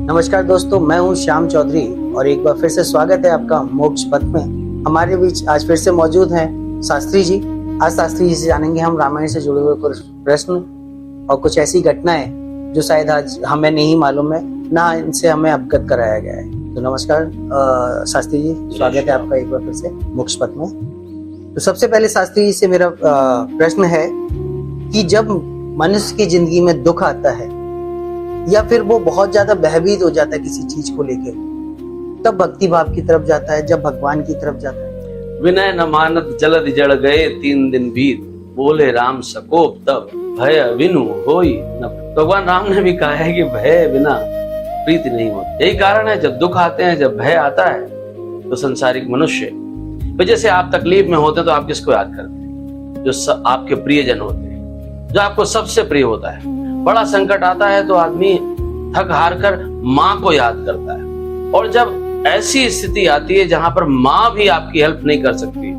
नमस्कार दोस्तों, मैं हूं श्याम चौधरी और एक बार फिर से स्वागत है आपका मोक्ष पथ में। हमारे बीच आज फिर से मौजूद हैं शास्त्री जी। आज शास्त्री जी से जानेंगे हम रामायण से जुड़े हुए कुछ प्रश्न और कुछ ऐसी घटनाएं जो शायद आज हमें नहीं मालूम है, ना इनसे हमें अवगत कराया गया है। तो नमस्कार शास्त्री जी, स्वागत है आपका एक बार फिर से मोक्ष पथ में। तो सबसे पहले शास्त्री जी से मेरा प्रश्न है कि जब मनुष्य की जिंदगी में दुख आता है या फिर वो बहुत ज्यादा भयभीत हो जाता है किसी चीज को लेके, तब भक्ति भाव की तरफ जाता है, जब भगवान की तरफ जाता है। विनय न मानत जलद जड़ गए 3 दिन बीत, बोले राम सकोप तब भय विनु होई न। भगवान राम ने भी कहा है कि भय बिना प्रीति नहीं होती। यही कारण है, जब दुख आते हैं, जब भय आता है, तो संसारिक मनुष्य जैसे आप तकलीफ में होते हैं तो आप किसको याद करते हैं? जो आपके प्रियजन होते हैं, जो आपको सबसे प्रिय होता है। बड़ा संकट आता है तो आदमी थक हार कर माँ को याद करता है, और जब ऐसी स्थिति आती है जहां पर माँ भी आपकी हेल्प नहीं कर सकती,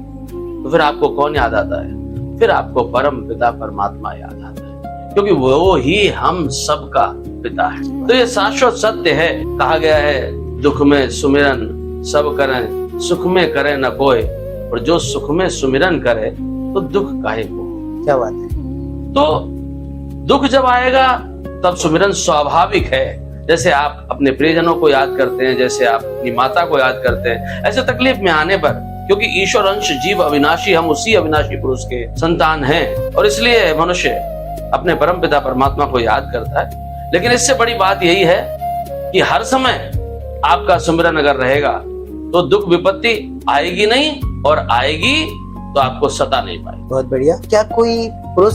तो फिर आपको कौन याद आता है? फिर आपको परम पिता परमात्मा याद आता है, क्योंकि वो ही हम सबका पिता है। तो ये शाश्वत सत्य है। कहा गया है, दुख में सुमिरन सब करें, सुख में करे न कोई, और जो सुख में सुमिरन करे तो दुख काहे को। क्या बात है। तो दुख जब आएगा तब सुमिरन स्वाभाविक है। जैसे आप अपने प्रियजनों को याद करते हैं, जैसे आप अपनी माता को याद करते हैं, ऐसे तकलीफ में आने पर, क्योंकि ईश्वर अंश जीव अविनाशी, हम उसी अविनाशी पुरुष के संतान हैं, और इसलिए मनुष्य अपने परम पिता परमात्मा को याद करता है। लेकिन इससे बड़ी बात यही है कि हर समय आपका सुमिरन अगर रहेगा तो दुख विपत्ति आएगी नहीं, और आएगी तो आपको सता नहीं पाएगी। बहुत बढ़िया। क्या कोई पुरुष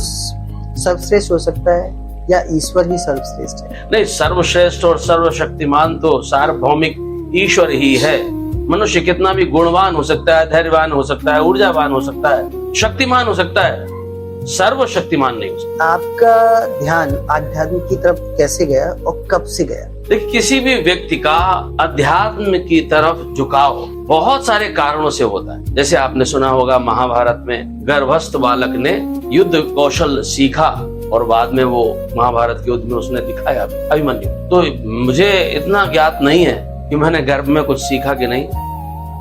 सर्वश्रेष्ठ हो सकता है या ईश्वर ही सर्वश्रेष्ठ है? नहीं, सर्वश्रेष्ठ और सर्वशक्तिमान तो सार्वभौमिक ईश्वर ही है। मनुष्य कितना भी गुणवान हो सकता है, धैर्यवान हो सकता है, ऊर्जावान हो सकता है, शक्तिमान हो सकता है, सर्वशक्तिमान नहीं हो सकता। आपका ध्यान आध्यात्म की तरफ कैसे गया और कब से गया? देखिए, किसी भी व्यक्ति का अध्यात्म की तरफ झुकाव बहुत सारे कारणों से होता है। जैसे आपने सुना होगा, महाभारत में गर्भस्थ बालक ने युद्ध कौशल सीखा और बाद में वो महाभारत के युद्ध में उसने दिखाया अभिमन्यु। तो मुझे इतना ज्ञात नहीं है कि मैंने गर्भ में कुछ सीखा कि नहीं।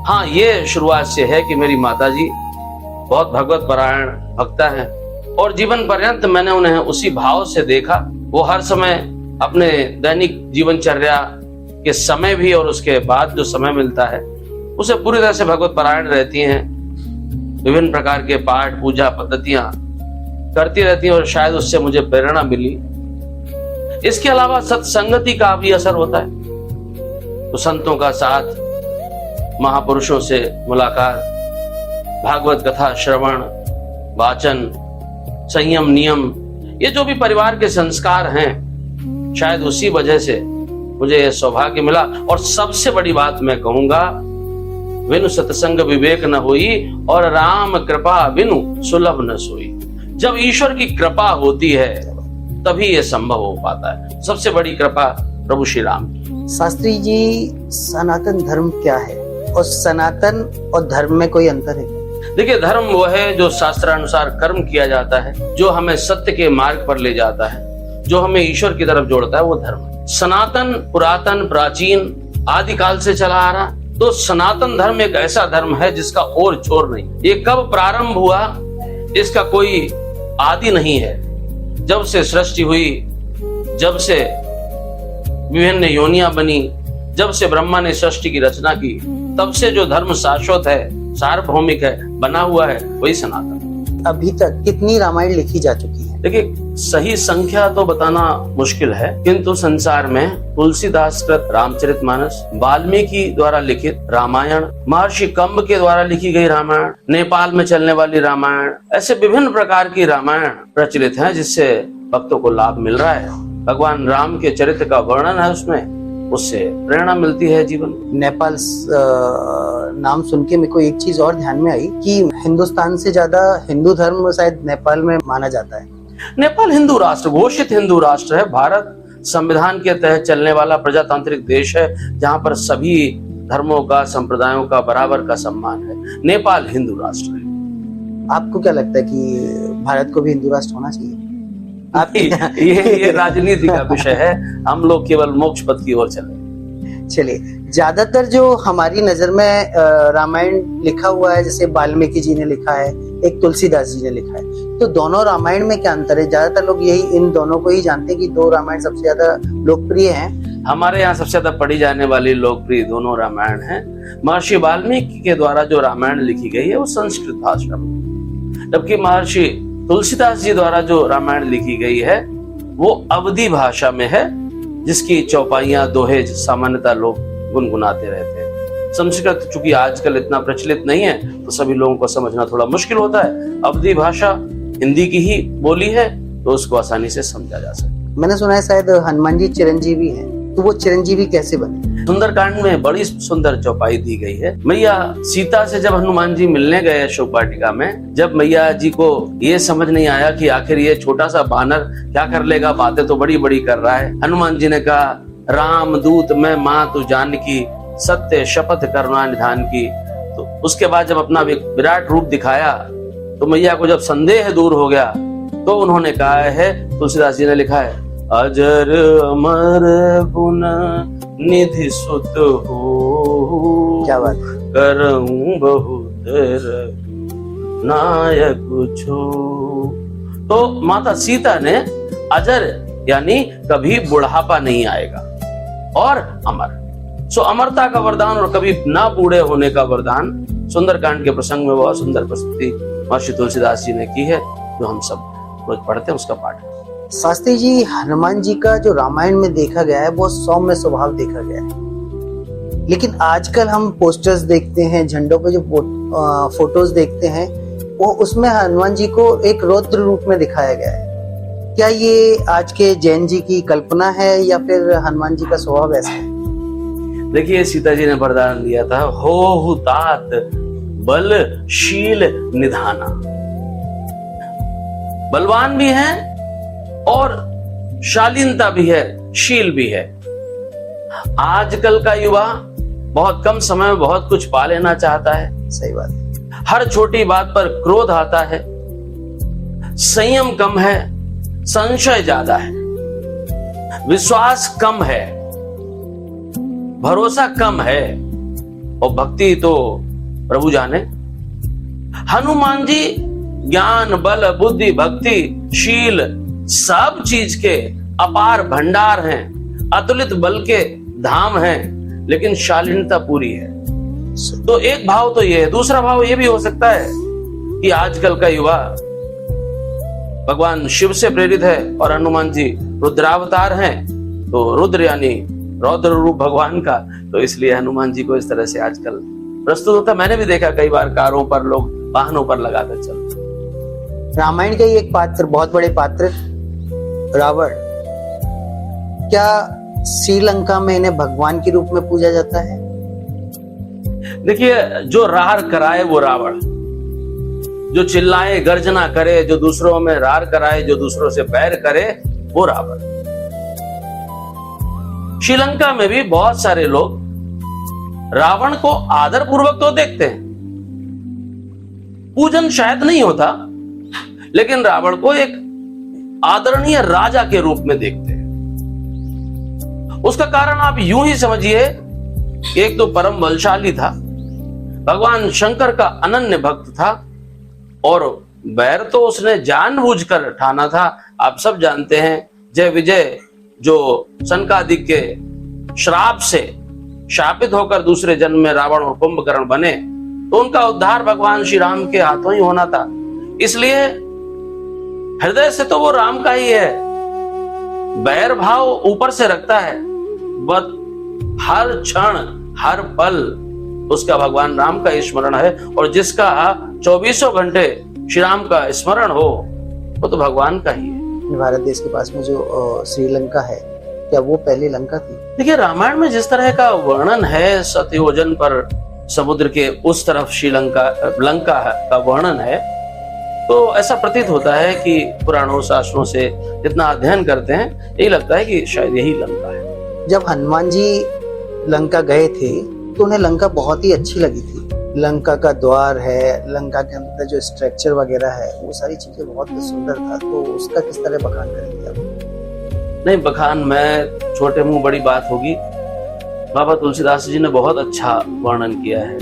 हाँ, ये शुरुआत से है कि मेरी माताजी बहुत भगवत परायण भक्ता है, और जीवन पर्यंत मैंने उन्हें उसी भाव से देखा। वो हर समय अपने दैनिक जीवनचर्या के समय भी और उसके बाद जो समय मिलता है, उसे पूरी तरह से भगवत परायण रहती हैं। विभिन्न प्रकार के पाठ पूजा पद्धतियां करती रहती हैं, और शायद उससे मुझे प्रेरणा मिली। इसके अलावा सत्संगति का भी असर होता है। तो संतों का साथ, महापुरुषों से मुलाकात, भागवत कथा श्रवण, वाचन, संयम, नियम, ये जो भी परिवार के संस्कार हैं, शायद उसी वजह से मुझे यह सौभाग्य मिला। और सबसे बड़ी बात मैं कहूंगा, विनु सत्संग विवेक न हुई, और राम कृपा विनु सुलभ न सोई। जब ईश्वर की कृपा होती है तभी यह संभव हो पाता है। सबसे बड़ी कृपा प्रभु श्री राम की। शास्त्री जी, सनातन धर्म क्या है और सनातन और धर्म में कोई अंतर है? देखिए, धर्म वो है जो शास्त्रानुसार कर्म किया जाता है, जो हमें सत्य के मार्ग पर ले जाता है, जो हमें ईश्वर की तरफ जोड़ता है, वो धर्म। सनातन पुरातन प्राचीन आदिकाल से चला आ रहा। तो सनातन धर्म एक ऐसा धर्म है जिसका और छोर नहीं। ये कब प्रारंभ हुआ इसका कोई आदि नहीं है। जब से सृष्टि हुई, जब से विभिन्न योनियां बनी, जब से ब्रह्मा ने सृष्टि की रचना की, तब से जो धर्म शाश्वत है, सार्वभौमिक है, बना हुआ है, वही सनातन। अभी तक कितनी रामायण लिखी जा चुकी है? देखिए, सही संख्या तो बताना मुश्किल है, किंतु संसार में तुलसीदास कृत रामचरितमानस, वाल्मीकि द्वारा लिखित रामायण, महर्षि कंब के द्वारा लिखी गई रामायण, नेपाल में चलने वाली रामायण, ऐसे विभिन्न प्रकार की रामायण प्रचलित हैं, जिससे भक्तों को लाभ मिल रहा है। भगवान राम के चरित्र का वर्णन है उसमें, उससे प्रेरणा मिलती है जीवन। नेपाल नाम सुन के मेरे को एक चीज और ध्यान में आई कि हिंदुस्तान से ज्यादा हिंदू धर्म शायद नेपाल में माना जाता है। नेपाल हिंदू राष्ट्र, घोषित हिंदू राष्ट्र है। भारत संविधान के तहत चलने वाला प्रजातांत्रिक देश है, जहां पर सभी धर्मों का, संप्रदायों का बराबर का सम्मान है। नेपाल हिंदू राष्ट्र है। आपको क्या लगता है कि भारत को भी हिंदू राष्ट्र होना चाहिए? ये राजनीति का विषय है। हम लोग केवल मोक्ष पथ की ओर चले। चलिए, ज्यादातर जो हमारी नजर में रामायण लिखा हुआ है, जैसे वाल्मीकि जी ने लिखा है, एक तुलसीदास जी ने लिखा है, तो दोनों रामायण में क्या अंतर है? ज्यादातर लोग यही इन दोनों को ही जानते हैं कि दो रामायण सबसे ज्यादा लोकप्रिय हैं। हमारे यहाँ सबसे ज्यादा पढ़ी जाने वाली लोकप्रिय दोनों रामायण हैं। महर्षि वाल्मीकि के द्वारा जो रामायण लिखी गई है वो संस्कृत भाषा में, जबकि महर्षि तुलसीदास जी द्वारा जो रामायण लिखी गई है वो अवधी भाषा में है, जिसकी चौपाइयां दोहे सामान्यतः लोग गुनगुनाते रहते हैं। संस्कृत चूंकि आजकल इतना प्रचलित नहीं है तो सभी लोगों को समझना थोड़ा मुश्किल होता है। अवधी भाषा हिंदी की ही बोली है तो उसको आसानी से समझा जा सकता है। मैंने सुना है शायद हनुमान जी चिरंजीवी हैं, तो वो चिरंजीवी कैसे बने? सुंदरकांड में बड़ी सुंदर चौपाई दी गई है। मैया सीता से जब हनुमान जी मिलने गए अशोक वाटिका में, जब मैया जी को ये समझ नहीं आया कि आखिर ये छोटा सा बानर क्या कर लेगा, बातें तो बड़ी बड़ी कर रहा है, हनुमान जी ने कहा, राम दूत मैं माँ तू जानकी, सत्य शपथ करुणा निधान की। तो उसके बाद जब अपना विराट रूप दिखाया तो मैया को जब संदेह दूर हो गया तो उन्होंने कहा है, तुलसीदास जी ने लिखा है, अजर अमर गुण निधि सुत हो, क्या बात, करऊं बहुत नायक छो। तो माता सीता ने अजर यानी कभी बुढ़ापा नहीं आएगा और अमर, सो अमरता का वरदान और कभी ना बूढ़े होने का वरदान सुंदरकांड के प्रसंग में बहुत सुंदर प्रस्तुति महर्षि तुलसीदास जी ने की है, जो हम सब रोज पढ़ते हैं, उसका पाठ है। शास्त्री जी, हनुमान जी का जो रामायण में देखा गया है बहुत सौम्य स्वभाव देखा गया है, लेकिन आजकल हम पोस्टर्स देखते हैं, झंडों पे जो फोटोज देखते हैं, वो उसमें हनुमान जी को एक रौद्र रूप में दिखाया गया है। क्या ये आज के जैन जी की कल्पना है या फिर हनुमान जी का स्वभाव ऐसा है? देखिए, सीता जी ने वरदान दिया था, हो तात बल शील निधाना, बलवान भी है और शालीनता भी है, शील भी है। आजकल का युवा बहुत कम समय में बहुत कुछ पा लेना चाहता है। सही बात है। हर छोटी बात पर क्रोध आता है, संयम कम है, संशय ज्यादा है, विश्वास कम है, भरोसा कम है और भक्ति तो प्रभु जाने। हनुमान जी ज्ञान बल बुद्धि भक्ति शील सब चीज के अपार भंडार हैं, अतुलित बल के धाम हैं, लेकिन शालीनता पूरी है। तो एक भाव तो ये है। दूसरा भाव ये भी हो सकता है कि आजकल का युवा भगवान शिव से प्रेरित है और हनुमान जी रुद्रावतार हैं, तो रुद्र यानी रौद्र रूप भगवान का, तो इसलिए हनुमान जी को इस तरह से आजकल प्रस्तुत होता। मैंने भी देखा कई बार कारों पर लोग वाहनों पर लगाकर चलते। रामायण का ही एक पात्र, बहुत बड़े पात्र रावण, क्या श्रीलंका में इन्हें भगवान के रूप में पूजा जाता है? देखिए, जो रार कराए वो रावण, जो चिल्लाए गर्जना करे, जो दूसरों में रार कराए, जो दूसरों से बैर करे, वो रावण। श्रीलंका में भी बहुत सारे लोग रावण को आदर पूर्वक तो देखते हैं, पूजन शायद नहीं होता, लेकिन रावण को एक आदरणीय राजा के रूप में देखते हैं। उसका कारण आप यूं ही समझिए, एक तो परम बलशाली था, भगवान शंकर का अनन्य भक्त था, और बैर तो उसने जानबूझकर ठाना था। आप सब जानते हैं जय विजय जो सनकादिक के श्राप से शापित होकर दूसरे जन्म में रावण और कुंभकर्ण बने, तो उनका उद्धार भगवान श्री राम के हाथों ही होना था। इसलिए हृदय से तो वो राम का ही है, बैर भाव ऊपर से रखता है, बट हर क्षण हर पल उसका भगवान राम का स्मरण है, और जिसका 24 घंटे श्री राम का स्मरण हो वो तो भगवान का ही है। भारत देश के पास में जो श्रीलंका है, क्या वो पहली लंका थी? देखिए, रामायण में जिस तरह का वर्णन है, सतयोजन पर समुद्र के उस तरफ श्रीलंका लंका का वर्णन है, तो ऐसा प्रतीत होता है कि पुराणों शास्त्रों से जितना अध्ययन करते हैं, यही लगता है कि शायद यही लंका है। जब हनुमान जी लंका गए थे तो उन्हें लंका बहुत ही अच्छी लगी थी। लंका का द्वार है, लंका के अंदर जो स्ट्रक्चर वगैरह है, वो सारी चीजें बहुत ही सुंदर था। तो उसका किस तरह बखान करेंगे आप? नहीं, बखान मैं छोटे मुंह बड़ी बात होगी। बाबा तुलसीदास जी ने बहुत अच्छा वर्णन किया है।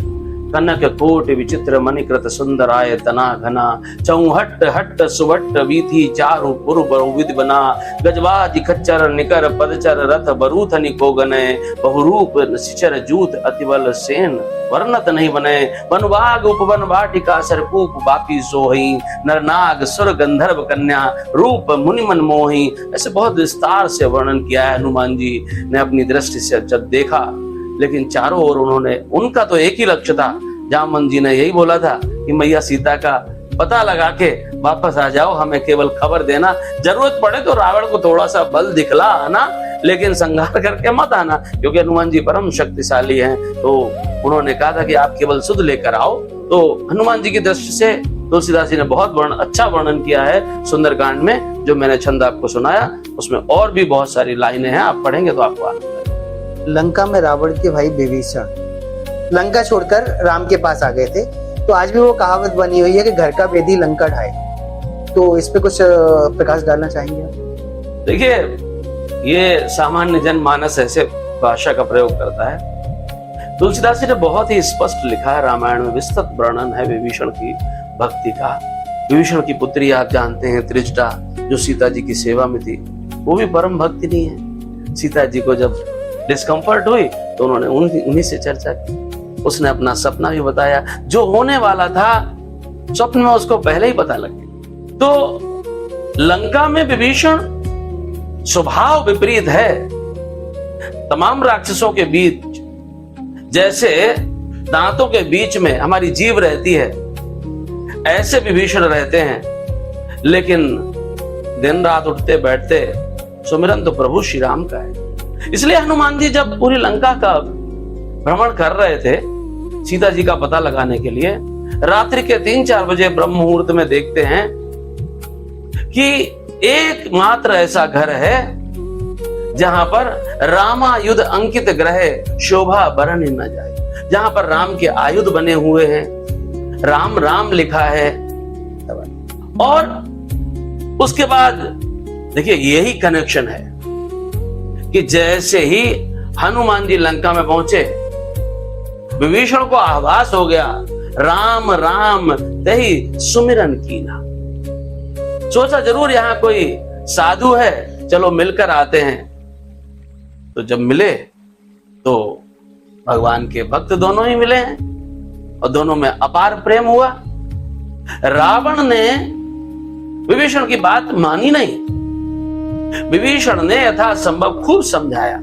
कनक कोटि विचित्र मणिकृत सुंदर आय तना घना, चौहट हट्ट सुवट्ट वीथी चारु पुर बहुविध बना, गजबाज खच्चर निकर पदचर रथ बरूथ निको गने, बहुरूप सिचर जूत अतिबल सेन वर्णत नहीं बने, वनबाग उपवन वाटिका सरपूप बापी सोही, नरनाग सुर गंधर्व कन्या रूप मुनि मन मोही। ऐसे बहुत विस्तार से वर्णन किया है हनुमान जी ने अपनी दृष्टि से जब देखा। लेकिन चारों ओर उन्होंने, उनका तो एक ही लक्ष्य था, जामवंत जी ने यही बोला था कि मैया सीता का पता लगा के वापस आ जाओ, हमें केवल खबर देना, जरूरत पड़े तो रावण को थोड़ा सा बल दिखला आना, लेकिन संहार करके मत आना, क्योंकि हनुमान जी परम शक्तिशाली हैं। तो उन्होंने कहा था कि आप केवल सुध लेकर आओ। तो हनुमान जी की दृष्टि से तुलसीदास जी ने बहुत अच्छा वर्णन किया है सुंदरकांड में, जो मैंने छंद आपको सुनाया। उसमें और भी बहुत सारी लाइनें हैं, आप पढ़ेंगे तो आपको आनंद आएगा। लंका में रावण के भाई विभीषण लंका छोड़कर राम के पास आ गए थे। तो आज भी वो कहावत बनी हुई है कि घर का बेदी लंका ढाए। तो इस पे कुछ प्रकाश डालना चाहेंगे आप? देखिए, ये सामान्य जनमानस ऐसे भाषा का प्रयोग करता है। तुलसीदास जी ने बहुत ही स्पष्ट लिखा है, रामायण में विस्तृत वर्णन है विभीषण की भक्ति का। विभीषण की पुत्री आप जानते हैं त्रिजटा, जो सीता जी की सेवा में थी, वो भी परम भक्ति नहीं है। सीता जी को जब डिस्कम्फर्ट हुई तो उन्होंने उन्हीं से चर्चा की। उसने अपना सपना भी बताया, जो होने वाला था स्वप्न में उसको पहले ही पता लग गया। तो लंका में विभीषण स्वभाव विपरीत है। तमाम राक्षसों के बीच जैसे दांतों के बीच में हमारी जीभ रहती है, ऐसे विभीषण रहते हैं। लेकिन दिन रात उठते बैठते सुमिरन तो प्रभु श्री राम का है। इसलिए हनुमान जी जब पूरी लंका का भ्रमण कर रहे थे सीता जी का पता लगाने के लिए, रात्रि के 3-4 बजे ब्रह्म मुहूर्त में देखते हैं कि एकमात्र ऐसा घर है जहां पर रामायुध अंकित ग्रह शोभा बरन न जाए, जहां पर राम के आयुध बने हुए हैं, राम राम लिखा है। और उसके बाद देखिए यही कनेक्शन है कि जैसे ही हनुमान जी लंका में पहुंचे, विभीषण को आभास हो गया, राम राम तही सुमिरन कीना। सोचा जरूर यहां कोई साधु है, चलो मिलकर आते हैं। तो जब मिले तो भगवान के भक्त दोनों ही मिले हैं और दोनों में अपार प्रेम हुआ। रावण ने विभीषण की बात मानी नहीं। विभीषण ने यथासंभव खूब समझाया।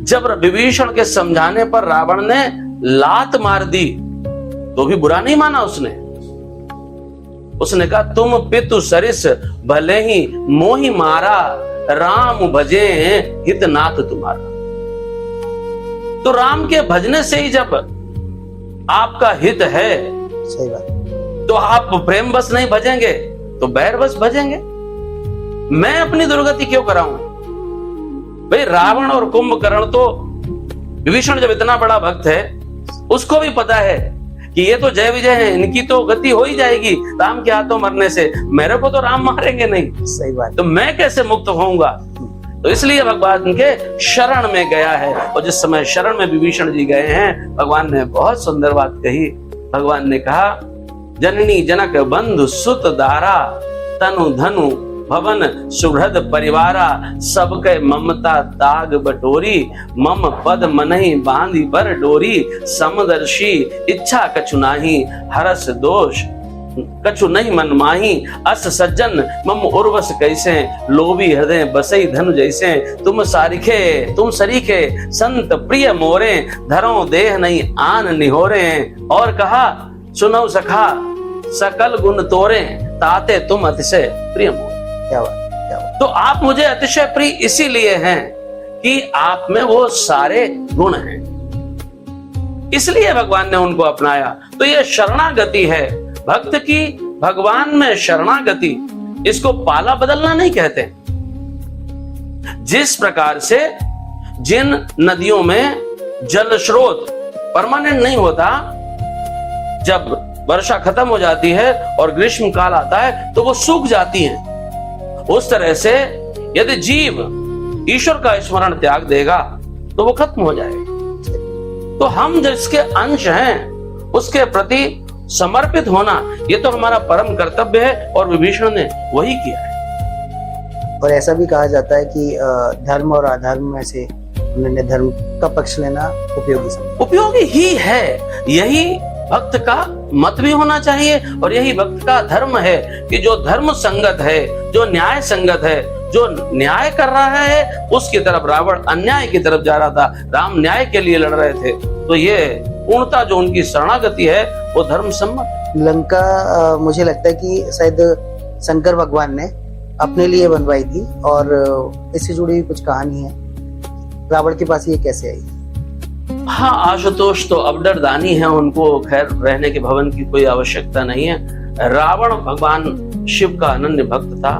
जब विभीषण के समझाने पर रावण ने लात मार दी तो भी बुरा नहीं माना उसने। उसने कहा, तुम पितु सरिस भले ही मोहि मारा, राम भजे हितनाथ तुम्हारा। तो राम के भजने से ही जब आपका हित है, सही बात, तो आप प्रेम बस नहीं भजेंगे तो बैर बस भजेंगे। मैं अपनी दुर्गति क्यों कराऊं? भाई रावण और कुंभकर्ण तो, विभीषण जब इतना बड़ा भक्त है उसको भी पता है कि ये तो जय विजय है, इनकी तो गति हो ही जाएगी राम के हाथों मरने से, मेरे को तो राम मारेंगे नहीं। सही बात। तो मैं कैसे मुक्त होऊंगा? तो इसलिए भगवान के शरण में गया है। और जिस समय शरण में विभीषण जी गए हैं, भगवान ने बहुत सुंदर बात कही। भगवान ने कहा, जननी जनक बंधु सुत दारा, तनु धनु भवन सुहृद परिवारा, सबके ममता ताग बटोरी, मम पद मनहि बांधी बर डोरी, समदर्शी इच्छा कछु नाही, हरस दोष कछु नहीं मन माही, अस सज्जन मम उर्वस कैसे, लोभी हृदय बसई धनु जैसे, तुम सरीखे संत प्रिय मोरे, धरो देह नहीं आन निहोरे। और कहा, सुनो सखा सकल गुण तोरे, ताते तुम अतिशय प्रिय मोरे। क्या बात। तो आप मुझे अतिशय प्रिय इसीलिए हैं कि आप में वो सारे गुण हैं, इसलिए भगवान ने उनको अपनाया। तो ये शरणागति है भक्त की, भगवान में शरणागति। इसको पाला बदलना नहीं कहते। जिस प्रकार से जिन नदियों में जल स्रोत परमानेंट नहीं होता, जब वर्षा खत्म हो जाती है और ग्रीष्म काल आता है तो वो सूख जाती हैं, उस तरह से यदि जीव ईश्वर का स्मरण त्याग देगा तो वो खत्म हो जाएगा। तो हम जिसके अंश हैं उसके प्रति समर्पित होना ये तो हमारा परम कर्तव्य है और विभीषण ने वही किया है। और ऐसा भी कहा जाता है कि धर्म और अधर्म में से उन्होंने धर्म का पक्ष लेना उपयोगी समझा। उपयोगी ही है, यही भक्त का मत भी होना चाहिए और यही भक्त का धर्म है कि जो धर्म संगत है, जो न्याय संगत है, जो न्याय कर रहा है उसकी तरफ, रावण अन्याय की तरफ जा रहा था, राम न्याय के लिए लड़ रहे थे, तो ये पूर्णता जो उनकी शरणागति है वो धर्म सम्मत। लंका मुझे लगता है कि शायद शंकर भगवान ने अपने लिए बनवाई थी और इससे जुड़ी हुई कुछ कहानी है, रावण के पास ये कैसे आई? हाँ, आशुतोष तो अबडर दानी है, उनको खैर रहने के भवन की कोई आवश्यकता नहीं है। रावण भगवान शिव का अनन्य भक्त था,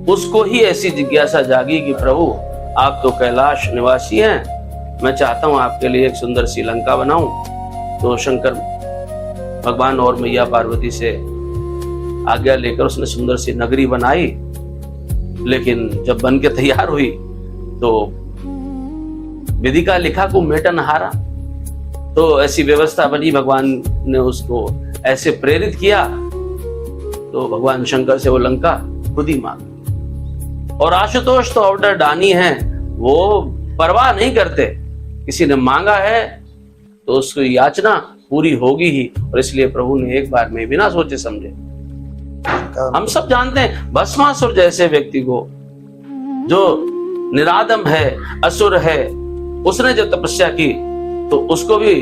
उसको ही ऐसी जिज्ञासा जागी कि प्रभु आप तो कैलाश निवासी हैं, मैं चाहता हूं आपके लिए एक सुंदर सी लंका बनाऊं। तो शंकर भगवान और मैया पार्वती से आज्ञा लेकर उसने सुंदर सी नगरी बनाई, लेकिन जब बन के तैयार हुई तो विधि का लिखा को मेटन हारा। तो ऐसी व्यवस्था बनी, भगवान ने उसको ऐसे प्रेरित किया तो भगवान शंकर से वो लंका खुद ही मांगी। और आशुतोष तो ऑर्डर डानी है, वो परवाह नहीं करते, किसी ने मांगा है तो उसकी याचना पूरी होगी ही, और इसलिए प्रभु ने एक बार में बिना सोचे समझे। हम सब जानते हैं भस्मासुर जैसे व्यक्ति को जो निरादम है, असुर है, उसने जब तपस्या की तो उसको भी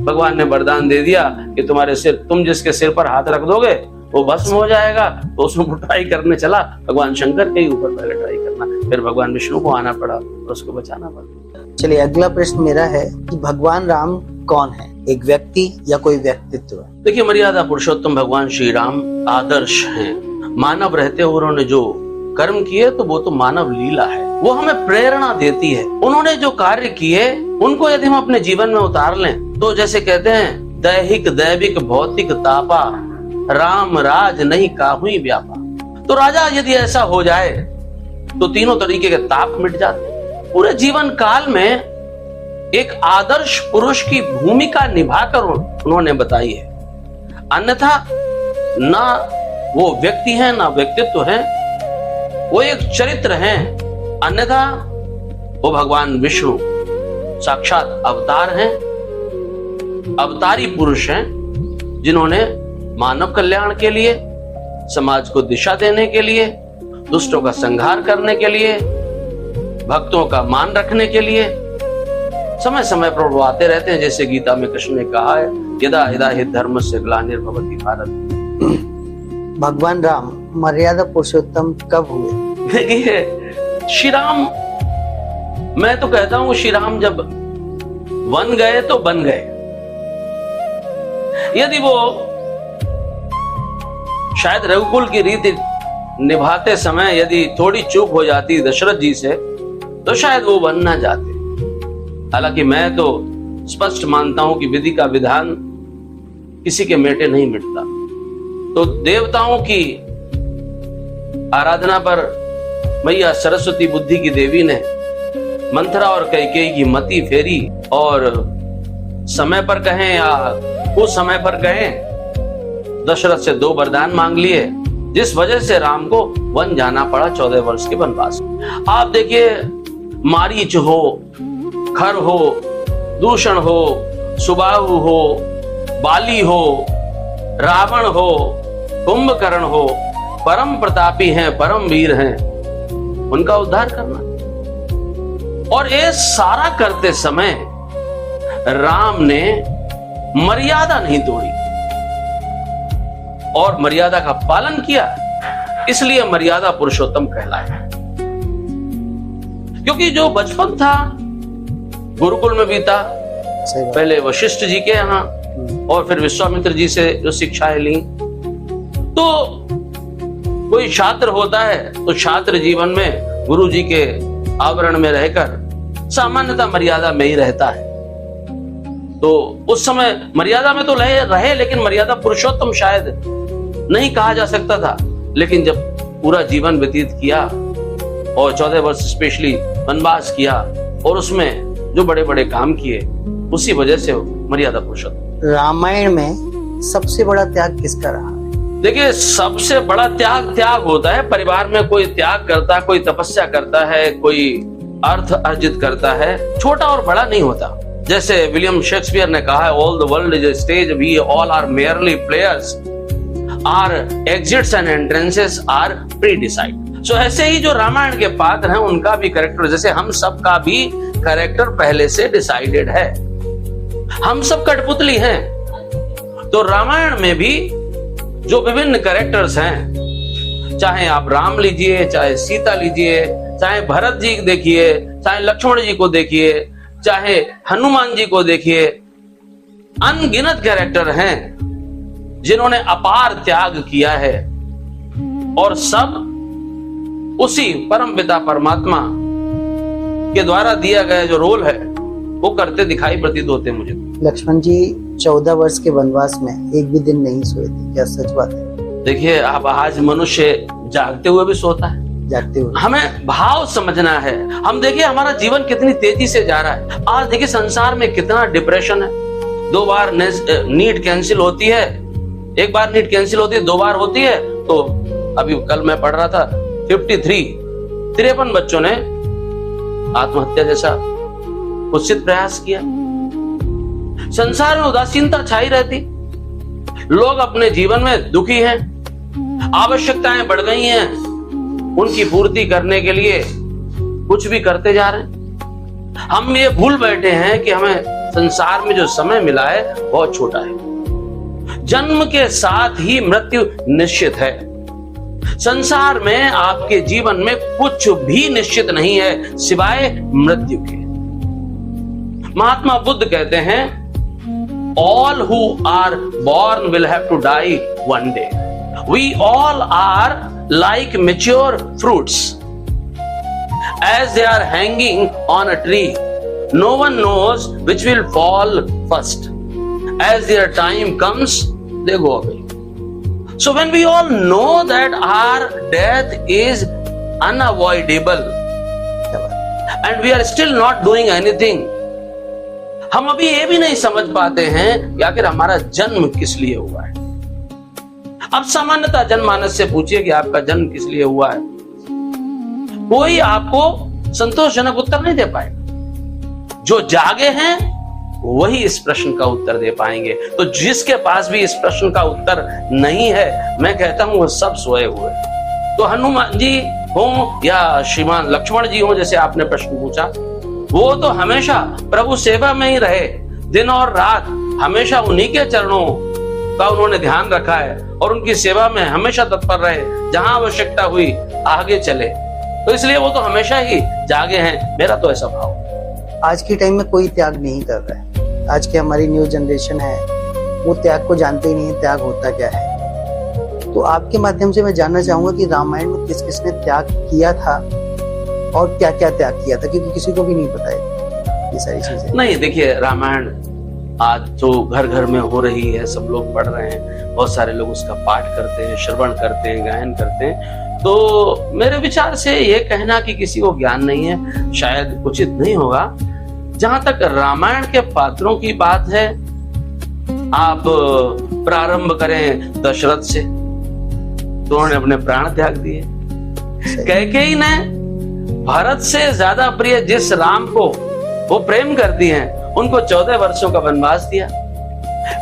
भगवान ने वरदान दे दिया कि तुम्हारे सिर, तुम जिसके सिर पर हाथ रख दोगे वो भस्म हो जाएगा। तो उसमें ट्राई करने चला, भगवान शंकर के ही ऊपर पहले ट्राई करना, फिर भगवान विष्णु को आना पड़ा और उसको बचाना पड़ा। चलिए अगला प्रश्न मेरा है कि भगवान राम कौन है, एक व्यक्ति या कोई व्यक्तित्व? देखिए, मर्यादा पुरुषोत्तम भगवान श्री राम आदर्श हैं। मानव रहते हुए उन्होंने जो कर्म किए तो वो तो मानव लीला है, वो हमें प्रेरणा देती है। उन्होंने जो कार्य किए उनको यदि हम अपने जीवन में उतार लें तो जैसे कहते हैं दैहिक दैविक भौतिक तापा, राम राज नहीं काहुई व्यापा। तो राजा यदि ऐसा हो जाए तो तीनों तरीके के ताप मिट जाते हैं। पूरे जीवन काल में एक आदर्श पुरुष की भूमिका निभाकर उन्होंने बताई है, अन्यथा ना वो व्यक्ति है ना व्यक्तित्व है, वो एक चरित्र है, अन्यथा वो भगवान विष्णु साक्षात अवतार हैं, अवतारी पुरुष हैं, जिन्होंने मानव कल्याण के लिए, समाज को दिशा देने के लिए, दुष्टों का संहार करने के लिए, भक्तों का मान रखने के लिए समय समय पर वो आते रहते हैं। जैसे गीता में कृष्ण ने कहा है, यदा यदा हि धर्मस्य ग्लानिर्भवति भारत। भगवान राम मर्यादा पुरुषोत्तम कब हुए? देखिए, श्री राम, मैं तो कहता हूं श्री राम जब बन गए तो बन गए। यदि वो शायद रघुकुल की रीति निभाते समय यदि थोड़ी चूक हो जाती दशरथ जी से तो शायद वो बन ना जाते। हालांकि मैं तो स्पष्ट मानता हूं कि विधि का विधान किसी के मेटे नहीं मिटता। तो देवताओं की आराधना पर मैया सरस्वती बुद्धि की देवी ने मंथरा और कैकेयी की मति फेरी और समय पर कहें या उस समय पर कहें दशरथ से 2 वरदान मांग लिए, जिस वजह से राम को वन जाना पड़ा 14 वर्ष के वनवास। आप देखिए, मारीच हो, खर हो, दूषण हो, सुबाहु हो, बाली हो, रावण हो, कुंभकर्ण हो, परम प्रतापी हैं, परम वीर हैं, उनका उद्धार करना। और ये सारा करते समय राम ने मर्यादा नहीं तोड़ी और मर्यादा का पालन किया, इसलिए मर्यादा पुरुषोत्तम कहलाया। क्योंकि जो बचपन था गुरुकुल में बीता, पहले वशिष्ठ जी के यहाँ और फिर विश्वामित्र जी से जो शिक्षाएं ली, तो कोई छात्र होता है तो छात्र जीवन में गुरु जी के आवरण में रहकर सामान्यतः मर्यादा में ही रहता है। तो उस समय मर्यादा में तो रहे, लेकिन मर्यादा पुरुषोत्तम शायद नहीं कहा जा सकता था। लेकिन जब पूरा जीवन व्यतीत किया और 14 वर्ष स्पेशली वनवास किया, और उसमें जो बड़े बड़े काम किए, उसी वजह से वो मर्यादा पुरुषोत्तम। रामायण में सबसे बड़ा त्याग किसका रहा है? देखिए, सबसे बड़ा त्याग होता है। परिवार में कोई त्याग करता है, कोई तपस्या करता है, कोई अर्थ अर्जित करता है, छोटा और बड़ा नहीं होता। जैसे विलियम शेक्सपियर ने कहा है, all the world is a stage, we all are merely players, are exits and entrances are pre decide. So ऐसे ही जो रामायण के पात्र हैं, उनका भी कैरेक्टर, जैसे हम सब का भी कैरेक्टर पहले से डिसाइडेड है। हम सब कठपुतली हैं। तो रामायण में भी जो विभिन्न कैरेक्टर्स हैं, चाहे आप राम लीजिए, चाहे सीता लीजिए, चाहे भरत जी देखिए, चाहे लक्ष्मण जी को देखिए, चाहे हनुमान जी को देखिए, अनगिनत कैरेक्टर हैं जिन्होंने अपार त्याग किया है, और सब उसी परमपिता परमात्मा के द्वारा दिया गया जो रोल है वो करते दिखाई प्रतीत होते मुझे। लक्ष्मण जी 14 वर्ष के वनवास में एक भी दिन नहीं सोए थे, क्या सच बात है? देखिए, अब आज मनुष्य जागते हुए भी सोता है। जागते हुए हमें भाव समझना है। हम देखिए हमारा जीवन कितनी तेजी से जा रहा है। आज देखिए संसार में कितना डिप्रेशन है। 2 बार नीट कैंसिल होती है, 1 बार नीट कैंसिल होती है, 2 बार होती है। तो अभी कल मैं पढ़ रहा था 53 बच्चों ने आत्महत्या जैसा कुत्सित प्रयास किया। संसार में उदासीनता छाई रहती, लोग अपने जीवन में दुखी हैं, आवश्यकताएं बढ़ गई हैं, उनकी पूर्ति करने के लिए कुछ भी करते जा रहे हैं। हम ये भूल बैठे हैं कि हमें संसार में जो समय मिला है बहुत छोटा है। जन्म के साथ ही मृत्यु निश्चित है। संसार में आपके जीवन में कुछ भी निश्चित नहीं है सिवाय मृत्यु के। महात्मा बुद्ध कहते हैं, all who are born will have to die one day. We all are like mature fruits. As they are hanging on a tree, no one knows which will fall first. As their time comes, they go away. So when we all know that our death is unavoidable and we are still not doing anything, हम अभी ये भी नहीं समझ पाते हैं कि आखिर हमारा जन्म किस लिए हुआ है। अब सामान्यतः जनमानस से पूछिए कि आपका जन्म किस लिए हुआ है, कोई आपको संतोषजनक उत्तर नहीं दे पाएगा। जो जागे हैं वही इस प्रश्न का उत्तर दे पाएंगे। तो जिसके पास भी इस प्रश्न का उत्तर नहीं है, मैं कहता हूं वो सब सोए हुए। तो हनुमान जी हो या श्रीमान लक्ष्मण जी हो, जैसे आपने प्रश्न पूछा, वो तो हमेशा प्रभु सेवा में ही रहे, दिन और रात हमेशा उन्हीं के चरणों का उन्होंने ध्यान रखा है और उनकी सेवा में हमेशा तत्पर रहे। जहां आवश्यकता हुई आगे चले, तो इसलिए वो तो हमेशा ही जागे हैं। मेरा तो ऐसा भाव। आज के टाइम में कोई त्याग नहीं कर रहा है। आज की हमारी न्यू जनरेशन है, वो त्याग को जानते ही नहीं, त्याग होता क्या है। तो आपके माध्यम से मैं जानना चाहूंगा कि रामायण में किस किसने त्याग किया था और क्या क्या त्याग किया था, क्योंकि किसी को भी नहीं पता है ये सारी चीजें। नहीं, देखिए रामायण आज तो घर घर में हो रही है, सब लोग पढ़ रहे हैं, बहुत सारे लोग उसका पाठ करते हैं, श्रवण करते हैं, गायन करते हैं। तो मेरे विचार से ये कहना कि किसी को ज्ञान नहीं है शायद उचित नहीं होगा। जहां तक रामायण के पात्रों की बात है, आप प्रारंभ करें दशरथ से, तो उन्होंने अपने प्राण त्याग दिए। कैकेयी ने भरत से ज्यादा प्रिय जिस राम को वो प्रेम करती हैं, उनको 14 वर्षों का वनवास दिया।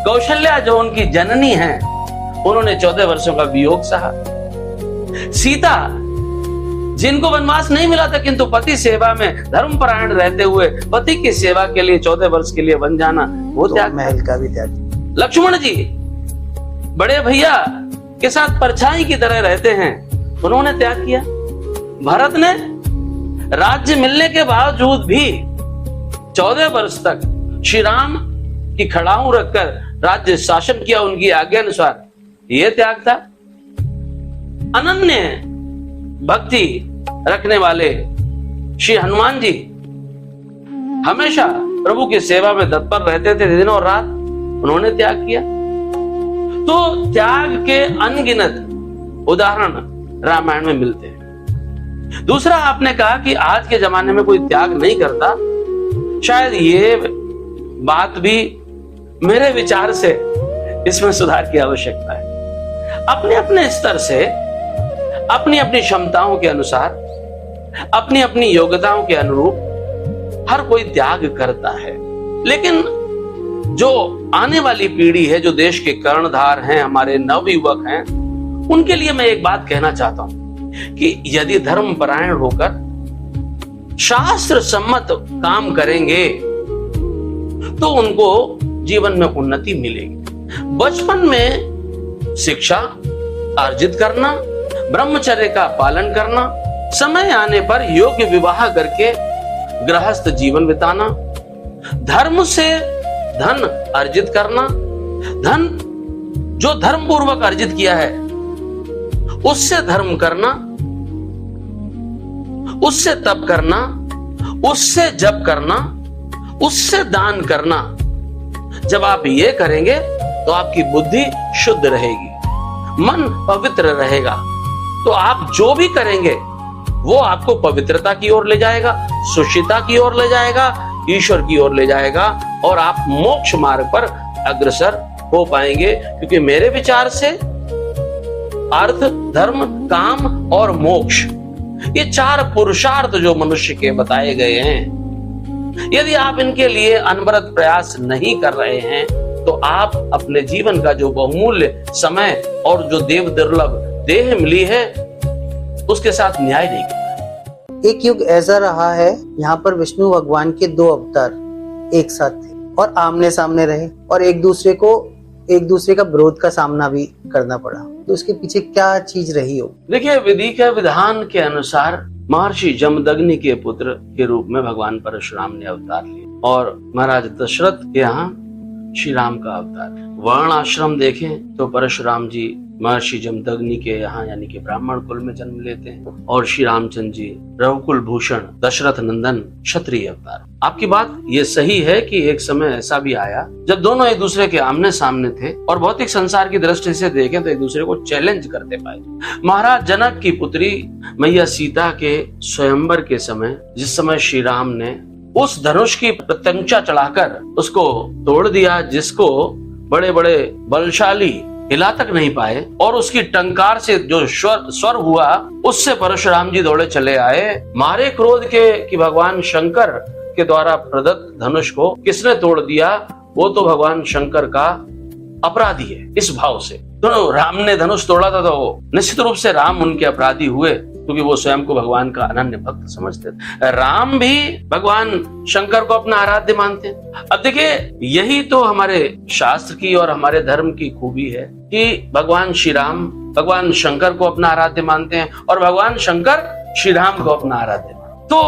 कौशल्या जो उनकी जननी है, उन्होंने 14 वर्षों का वियोग सहा। सीता जिनको वनवास नहीं मिला था, किंतु पति सेवा में धर्मपरायण रहते हुए पति की सेवा के लिए 14 वर्ष के लिए वन जाना, वो त्याग। महल का भी त्याग। लक्ष्मण जी बड़े भैया के साथ परछाई की तरह रहते हैं, उन्होंने त्याग किया। भरत ने राज्य मिलने के बावजूद भी 14 वर्ष तक श्री राम की खड़ाऊ रखकर राज्य शासन किया उनकी आज्ञा अनुसार, यह त्याग था। अनन्य भक्ति रखने वाले श्री हनुमान जी हमेशा प्रभु की सेवा में तत्पर रहते थे दिन और रात, उन्होंने त्याग किया। तो त्याग के अनगिनत उदाहरण रामायण में मिलते हैं। दूसरा, आपने कहा कि आज के जमाने में कोई त्याग नहीं करता, शायद ये बात भी मेरे विचार से इसमें सुधार की आवश्यकता है। अपने अपने स्तर से, अपनी अपनी क्षमताओं के अनुसार, अपनी अपनी योग्यताओं के अनुरूप हर कोई त्याग करता है। लेकिन जो आने वाली पीढ़ी है, जो देश के कर्णधार हैं, हमारे नवयुवक हैं, उनके लिए मैं एक बात कहना चाहता हूं कि यदि धर्मपरायण होकर शास्त्र सम्मत काम करेंगे तो उनको जीवन में उन्नति मिलेगी। बचपन में शिक्षा अर्जित करना, ब्रह्मचर्य का पालन करना, समय आने पर योग्य विवाह करके गृहस्थ जीवन बिताना, धर्म से धन अर्जित करना, धन जो धर्म पूर्वक अर्जित किया है उससे धर्म करना, उससे तप करना, उससे जप करना, उससे दान करना। जब आप ये करेंगे तो आपकी बुद्धि शुद्ध रहेगी, मन पवित्र रहेगा, तो आप जो भी करेंगे वो आपको पवित्रता की ओर ले जाएगा, सुचिता की ओर ले जाएगा, ईश्वर की ओर ले जाएगा और आप मोक्ष मार्ग पर अग्रसर हो पाएंगे। क्योंकि मेरे विचार से अर्थ, धर्म, काम और मोक्ष, ये चार पुरुषार्थ जो मनुष्य के बताए गए हैं, यदि आप इनके लिए अनवरत प्रयास नहीं कर रहे हैं तो आप अपने जीवन का जो बहुमूल्य समय और जो देव दुर्लभ देह मिली है उसके साथ न्याय नहीं किया। एक युग ऐसा रहा है यहाँ पर विष्णु भगवान के दो अवतार एक साथ थे और आमने सामने रहे और एक दूसरे का विरोध का सामना भी करना पड़ा। तो इसके पीछे क्या चीज रही हो? देखिए, विधि के विधान के अनुसार महर्षि जमदग्नि के पुत्र के रूप में भगवान परशुराम ने अवतार लिया और महाराज दशरथ के यहाँ श्री राम का अवतार। वर्ण आश्रम देखें तो परशुराम जी महर्षि जमदग्नि के यहाँ यानी कि ब्राह्मण कुल में जन्म लेते हैं और श्री रामचंद्र जी रघुकुल भूषण दशरथ नंदन क्षत्रिय अवतार। आपकी बात ये सही है कि एक समय ऐसा भी आया जब दोनों एक दूसरे के आमने सामने थे और भौतिक संसार की दृष्टि से देखें तो एक दूसरे को चैलेंज करते पाए। महाराज जनक की पुत्री मैया सीता के स्वयंवर के समय, जिस समय श्री राम ने उस धनुष की प्रत्यंचा चढ़ाकर उसको तोड़ दिया, जिसको बड़े बड़े बलशाली हिला तक नहीं पाए, और उसकी टंकार से जो स्वर हुआ उससे परशुराम जी दौड़े चले आए, मारे क्रोध के कि भगवान शंकर के द्वारा प्रदत्त धनुष को किसने तोड़ दिया, वो तो भगवान शंकर का अपराधी है। इस भाव से तो राम ने धनुष तोड़ा था तो निश्चित रूप से राम उनके अपराधी हुए, क्योंकि वो स्वयं को भगवान का अनन्य भक्त समझते थे। राम भी भगवान शंकर को अपना आराध्य मानते हैं। अब देखिए, यही तो हमारे शास्त्र की और हमारे धर्म की खूबी है कि भगवान श्री राम भगवान शंकर को अपना आराध्य मानते हैं और भगवान शंकर श्री राम को अपना आराध्य। तो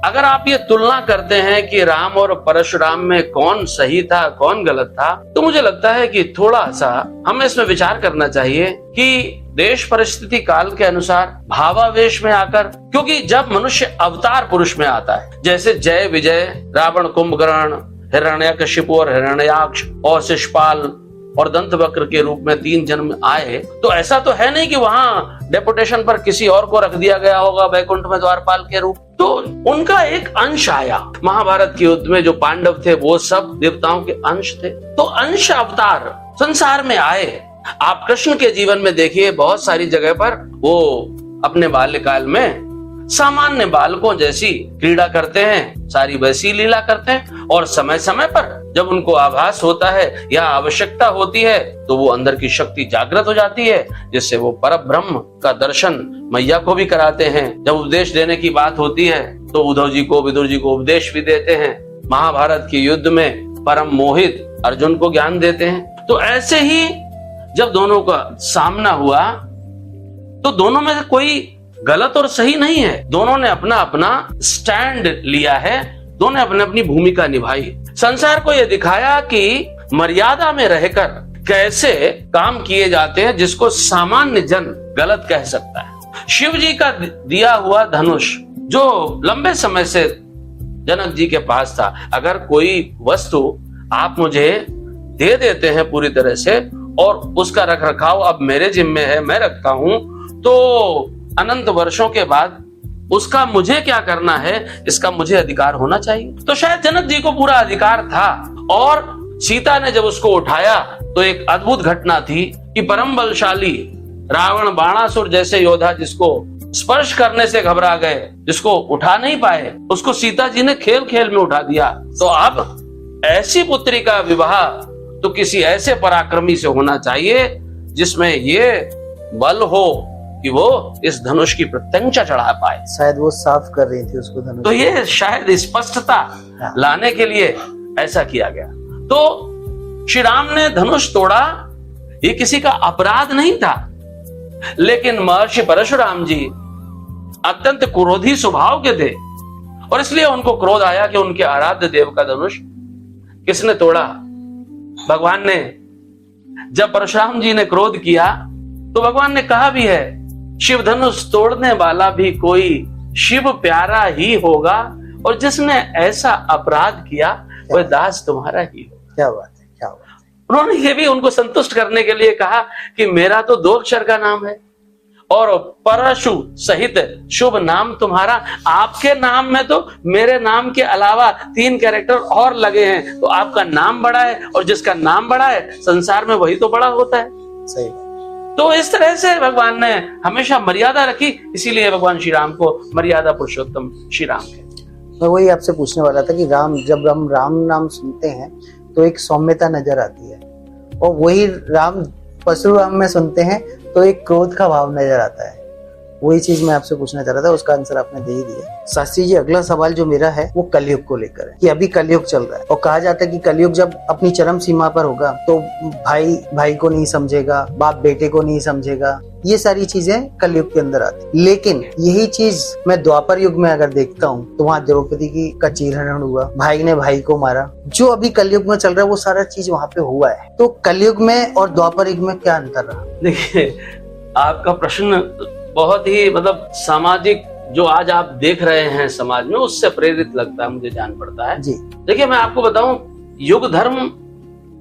अगर आप ये तुलना करते हैं कि राम और परशुराम में कौन सही था कौन गलत था, तो मुझे लगता है कि थोड़ा सा हमें इसमें विचार करना चाहिए कि देश परिस्थिति काल के अनुसार भावावेश में आकर, क्योंकि जब मनुष्य अवतार पुरुष में आता है, जैसे जय विजय, रावण, कुंभकर्ण, हिरण्यकशिपु और हिरण्याक्ष और शिशुपाल और दंतवक्र के रूप में 3 जन्म आए, तो ऐसा तो है नहीं कि वहां डेपुटेशन पर किसी और को रख दिया गया होगा वैकुंठ में द्वारपाल के रूप। तो उनका एक अंश आया। महाभारत के युद्ध में जो पांडव थे वो सब देवताओं के अंश थे, तो अंश अवतार संसार में आए। आप कृष्ण के जीवन में देखिए, बहुत सारी जगह पर वो अपने बाल्यकाल में सामान्य बालकों जैसी क्रीड़ा करते हैं, सारी वैसी लीला करते हैं, और समय समय पर जब उनको आभास होता है या आवश्यकता होती है तो वो अंदर की शक्ति जागृत हो जाती है, जिससे वो परब्रह्म का दर्शन मैया को भी कराते हैं। जब उपदेश देने की बात होती है तो उद्धव जी को, विदुर जी को उपदेश भी देते हैं। महाभारत के युद्ध में परम मोहित अर्जुन को ज्ञान देते हैं। तो ऐसे ही जब दोनों का सामना हुआ तो दोनों में कोई गलत और सही नहीं है, दोनों ने अपना अपना स्टैंड लिया है, दोनों ने अपनी अपनी भूमिका निभाई। संसार को यह दिखाया कि मर्यादा में रहकर कैसे काम किए जाते हैं, जिसको सामान्य जन गलत कह सकता है। शिव जी का दिया हुआ धनुष जो लंबे समय से जनक जी के पास था, अगर कोई वस्तु आप मुझे दे देते हैं पूरी तरह से और उसका रखरखाव अब मेरे जिम्मे है, मैं रखता हूं, तो अनंत वर्षों के बाद उसका मुझे क्या करना है, इसका मुझे अधिकार होना चाहिए। तो शायद जनक जी को पूरा अधिकार था। और सीता ने जब उसको उठाया तो एक अद्भुत घटना थी कि परम बलशाली रावण बाणासुर जैसे योद्धा, जिसको स्पर्श करने से घबरा गए, जिसको उठा नहीं पाए, उसको सीता जी ने खेल खेल में उठा दिया। तो अब ऐसी पुत्री का विवाह तो किसी ऐसे पराक्रमी से होना चाहिए जिसमें ये बल हो कि वो इस धनुष की प्रत्यंचा चढ़ा पाए। शायद वो साफ कर रही थी उसको धनुष। तो ये शायद स्पष्टता लाने के लिए ऐसा किया गया। तो श्री राम ने धनुष तोड़ा, ये किसी का अपराध नहीं था। लेकिन महर्षि परशुराम जी अत्यंत क्रोधी स्वभाव के थे और इसलिए उनको क्रोध आया कि उनके आराध्य देव का धनुष किसने तोड़ा। भगवान ने, जब परशुराम जी ने क्रोध किया तो भगवान ने कहा भी है, शिव धनुष तोड़ने वाला भी कोई शिव प्यारा ही होगा और जिसने ऐसा अपराध किया वह दास तुम्हारा ही होगा। क्या बात है, क्या बात है। उन्होंने ये भी उनको संतुष्ट करने के लिए कहा कि मेरा तो 2 अक्षर का नाम है और परशु सहित शुभ नाम तुम्हारा। आपके नाम में तो मेरे नाम के अलावा 3 कैरेक्टर और लगे हैं, तो आपका नाम बड़ा है और जिसका नाम बड़ा है संसार में वही तो बड़ा होता है। सही। तो इस तरह से भगवान ने हमेशा मर्यादा रखी, इसीलिए भगवान श्री राम को मर्यादा पुरुषोत्तम श्री राम कहते हैं। मैं वही आपसे पूछने वाला था कि जब हम राम नाम सुनते हैं तो एक सौम्यता नजर आती है, और वही राम परशुराम में सुनते हैं तो एक क्रोध का भाव नजर आता है। वही चीज मैं आपसे पूछना चाह रहा था, उसका आंसर आपने दे ही दिया। शास्त्री जी, अगला सवाल जो मेरा है वो कलयुग को लेकर है कि अभी कलयुग चल रहा है और कहा जाता है कि कलयुग जब अपनी चरम सीमा पर होगा तो भाई भाई को नहीं समझेगा, बाप बेटे को नहीं समझेगा, ये सारी चीजें कलयुग के अंदर आती। लेकिन यही चीज मैं द्वापर युग में अगर देखता हूँ तो वहाँ द्रौपदी का चीरहरण हुआ, भाई ने भाई को मारा। जो अभी कलयुग में चल रहा है वो सारा चीज वहाँ पे हुआ है। तो कलयुग में और द्वापर युग में क्या अंतर रहा? देखिए, आपका प्रश्न बहुत ही सामाजिक, जो आज आप देख रहे हैं समाज में, उससे प्रेरित लगता है, मुझे जान पड़ता है जी। देखिए, मैं आपको बताऊं, युग धर्म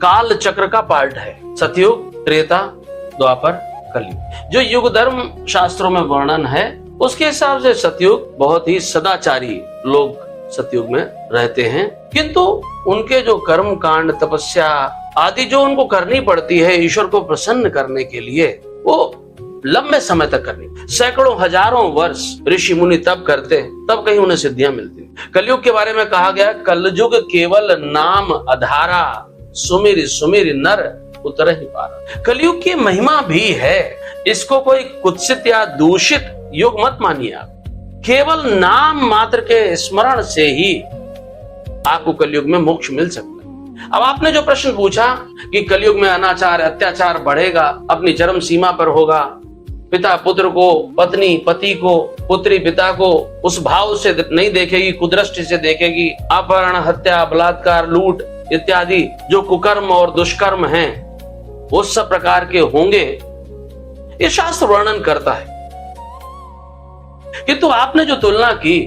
काल चक्र का पार्ट है। सतयुग, त्रेता, द्वापर, कलयुग। जो युग धर्म शास्त्रों में वर्णन है उसके हिसाब से सतयुग बहुत ही सदाचारी लोग सतयुग में रहते हैं, किंतु उनके जो कर्म कांड, तपस्या आदि जो उनको करनी पड़ती है ईश्वर को प्रसन्न करने के लिए, वो लंबे समय तक करनी, सैकड़ों हजारों वर्ष ऋषि मुनि तब करते हैं, तब कहीं उन्हें सिद्धियां मिलती। कलयुग के बारे में कहा गया, कलयुग केवल नाम अधारा, सुमिर सुमिर नर उतर ही पारा। कलयुग की महिमा भी है, इसको कोई कुत्सित या दूषित युग मत मानिए आप। केवल नाम मात्र के स्मरण से ही आपको कलयुग में मोक्ष मिल सकता है। अब आपने जो प्रश्न पूछा कि कलयुग में अनाचार अत्याचार बढ़ेगा, अपनी चरम सीमा पर होगा, पिता पुत्र को, पत्नी पति को, पुत्री पिता को उस भाव से नहीं देखेगी, कुदृष्टि से देखेगी। अपहरण, हत्या, बलात्कार, लूट इत्यादि जो कुकर्म और दुष्कर्म हैं वो सब प्रकार के होंगे, ये शास्त्र वर्णन करता है। किंतु आपने जो तुलना की,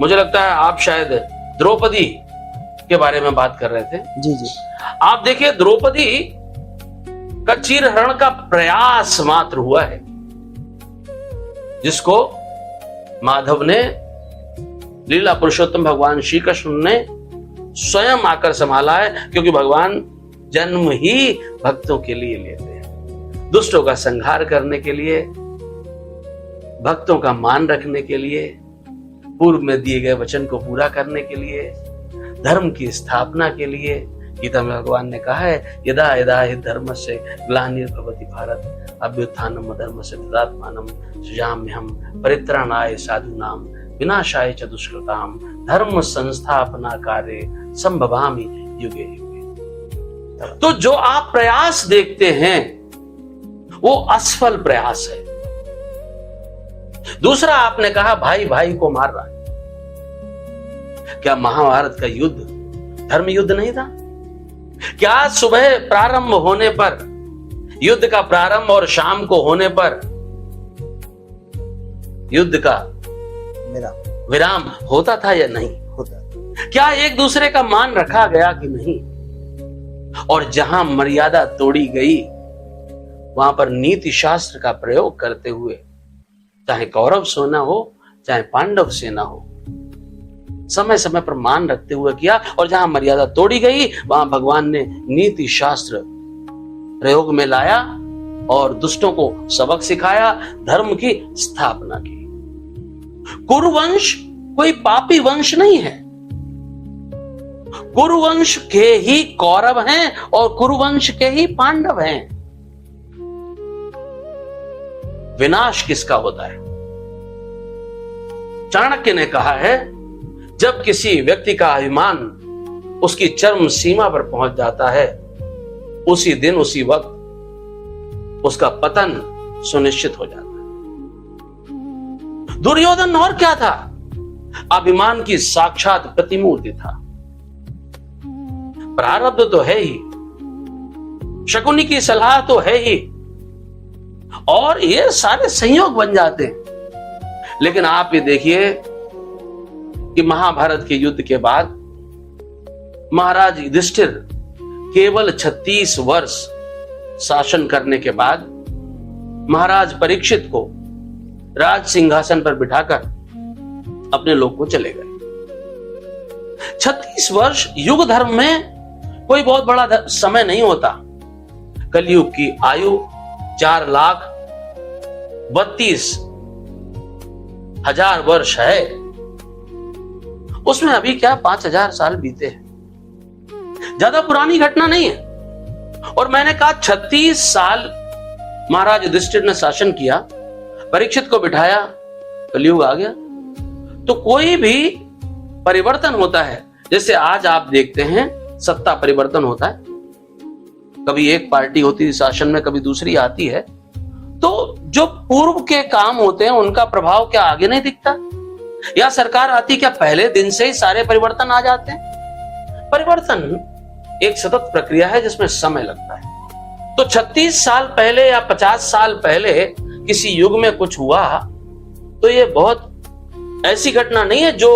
मुझे लगता है आप शायद द्रौपदी के बारे में बात कर रहे थे। जी जी। आप देखिए, द्रौपदी का चीरहरण का प्रयास मात्र हुआ है, जिसको माधव ने, लीला पुरुषोत्तम भगवान श्री कृष्ण ने स्वयं आकर संभाला है, क्योंकि भगवान जन्म ही भक्तों के लिए लेते हैं, दुष्टों का संहार करने के लिए, भक्तों का मान रखने के लिए, पूर्व में दिए गए वचन को पूरा करने के लिए, धर्म की स्थापना के लिए। गीता में भगवान ने कहा है, यदा यदा हि धर्मस्य ग्लानिर्भवति भारत अभ्युत्थानम् अधर्मस्य तदात्मानं सृजाम्यहम् परित्राणाय साधूनां विनाशाय च दुष्कृतां धर्म संस्थापना कार्ये संभवामि युगे युगे। तो जो आप प्रयास देखते हैं वो असफल प्रयास है। दूसरा, आपने कहा भाई भाई को मार रहा है। क्या महाभारत का युद्ध धर्म युद्ध नहीं था? क्या सुबह प्रारंभ होने पर, युद्ध का प्रारंभ और शाम को होने पर युद्ध का विराम होता था या नहीं होता? क्या एक दूसरे का मान रखा गया कि नहीं? और जहां मर्यादा तोड़ी गई वहां पर नीति शास्त्र का प्रयोग करते हुए चाहे कौरव सेना हो चाहे पांडव सेना हो, समय समय पर मान रखते हुए किया। और जहां मर्यादा तोड़ी गई वहां भगवान ने नीति शास्त्र प्रयोग में लाया और दुष्टों को सबक सिखाया, धर्म की स्थापना की। कुरुवंश कोई पापी वंश नहीं है। कुरुवंश के ही कौरव हैं और कुरुवंश के ही पांडव हैं। विनाश किसका होता है? चाणक्य ने कहा है, जब किसी व्यक्ति का अभिमान उसकी चरम सीमा पर पहुंच जाता है, उसी दिन उसी वक्त उसका पतन सुनिश्चित हो जाता है। दुर्योधन और क्या था? अभिमान की साक्षात प्रतिमूर्ति था। प्रारब्ध तो है ही, शकुनी की सलाह तो है ही, और ये सारे संयोग बन जाते हैं। लेकिन आप ये देखिए कि महाभारत के युद्ध के बाद महाराज युधिष्ठिर केवल 36 वर्ष शासन करने के बाद महाराज परीक्षित को राज सिंहासन पर बिठाकर अपने लोक को चले गए। 36 वर्ष युग धर्म में कोई बहुत बड़ा समय नहीं होता। कलयुग की आयु 4,32,000 वर्ष है, उसमें अभी क्या 5,000 साल बीते हैं, ज्यादा पुरानी घटना नहीं है। और मैंने कहा 36 साल महाराज युधिष्ठिर ने शासन किया, परीक्षित को बिठाया, कलयुग आ गया। तो कोई भी परिवर्तन होता है, जैसे आज आप देखते हैं सत्ता परिवर्तन होता है, कभी एक पार्टी होती है शासन में, कभी दूसरी आती है, तो जो पूर्व के काम होते हैं उनका प्रभाव क्या आगे नहीं दिखता? या सरकार आती क्या पहले दिन से ही सारे परिवर्तन आ जाते हैं? परिवर्तन एक सतत प्रक्रिया है जिसमें समय लगता है। तो 36 साल पहले या 50 साल पहले किसी युग में कुछ हुआ तो ये बहुत ऐसी घटना नहीं है जो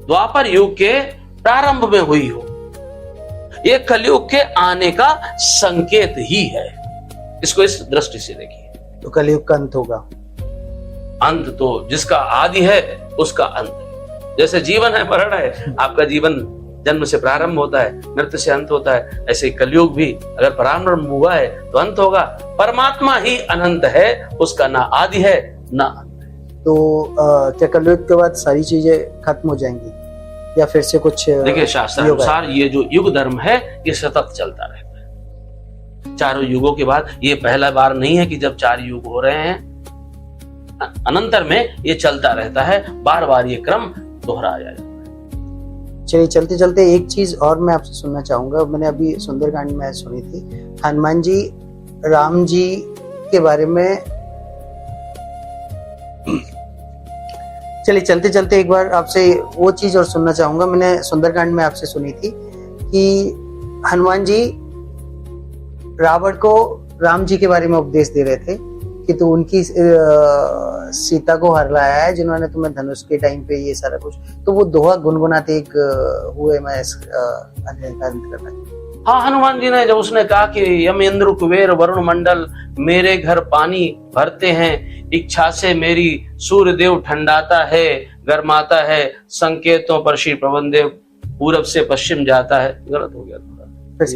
द्वापर युग के प्रारंभ में हुई हो। ये कलयुग के आने का संकेत ही है। इसको इस दृष्टि से देखिए। तो कलयुग का अंत होगा। अंत तो जिसका आदि है उसका अंत है। जैसे जीवन है, मरण है, आपका जीवन जन्म से प्रारंभ होता है, मृत्यु से अंत होता है, ऐसे कलयुग भी अगर प्रारंभ हुआ है तो अंत होगा। परमात्मा ही अनंत है, उसका ना आदि है ना अंत है। तो क्या कलयुग के बाद सारी चीजें खत्म हो जाएंगी या फिर से कुछ? देखिए शास्त्र अनुसार ये जो युग धर्म है ये सतत चलता रहता है। चारों युगों के बाद ये पहला बार नहीं है कि जब 4 युग हो रहे हैं, अनंतर में ये चलता रहता है, बार बार ये क्रम दोहराया जाता है। चलिए चलते चलते एक चीज और मैं आपसे सुनना चाहूंगा। मैंने अभी सुंदरकांड में सुनी थी, हनुमान जी राम जी के बारे में। चलिए चलते चलते एक बार आपसे वो चीज और सुनना चाहूंगा। मैंने सुंदरकांड में आपसे सुनी थी कि हनुमान जी रावण को राम जी के बारे में उपदेश दे रहे थे कि तू उनकी सीता को हर लाया है जिन्होंने तुम्हें धनुष के टाइम पे ये सारा कुछ। तो वो दोहा गुनगुनाते एक हुए मैं अध्ययन करना। हाँ, हनुमान जी ने जब उसने कहा कि यम इंद्र कुबेर वरुण मंडल मेरे घर पानी भरते हैं, इच्छा से मेरी सूर्य देव ठंडाता है गर्माता है, संकेतों पर श्री पवन देव पूरब से पश्चिम जाता है। गलत हो गया थोड़ा, फिर